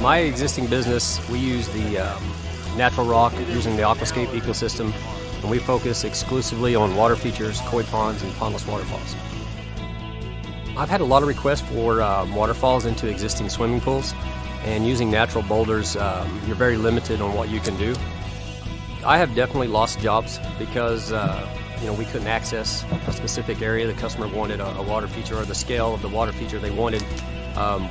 My existing business, we use the natural rock using the aquascape ecosystem, and we focus exclusively on water features, koi ponds, and pondless waterfalls. I've had a lot of requests for waterfalls into existing swimming pools, and using natural boulders, you're very limited on what you can do. I have definitely lost jobs because we couldn't access a specific area. The customer wanted a water feature or the scale of the water feature they wanted.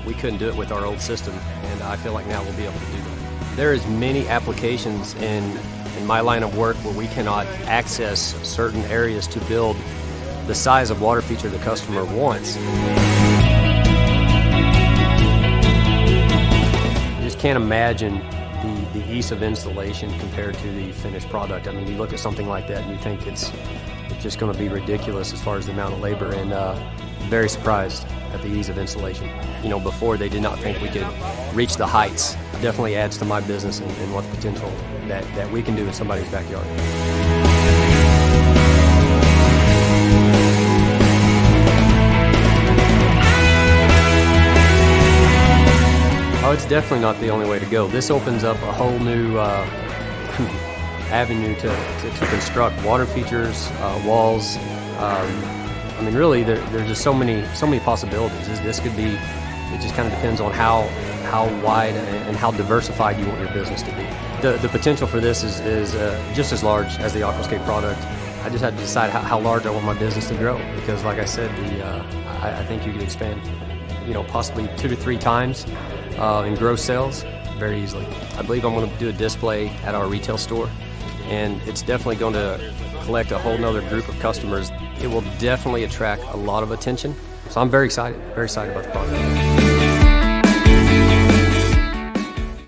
We couldn't do it with our old system, and I feel like now we'll be able to do that. There is many applications in my line of work where we cannot access certain areas to build the size of water feature the customer wants. You just can't imagine the ease of installation compared to the finished product. I mean, you look at something like that and you think it's just going to be ridiculous as far as the amount of labor, and very surprised at the ease of installation. Before they did not think we could reach the heights. Definitely adds to my business and what the potential that we can do in somebody's backyard. Oh, it's definitely not the only way to go. This opens up a whole new avenue to construct water features, walls. I mean, really, there's just so many possibilities. This could be. It just kind of depends on how wide and how diversified you want your business to be. The potential for this is just as large as the aquascape product. I just had to decide how large I want my business to grow, because, like I said, I think you could expand, possibly 2 to 3 times in gross sales very easily. I believe I'm going to do a display at our retail store, and it's definitely going to collect a whole nother group of customers. It will definitely attract a lot of attention. So I'm very excited about the product.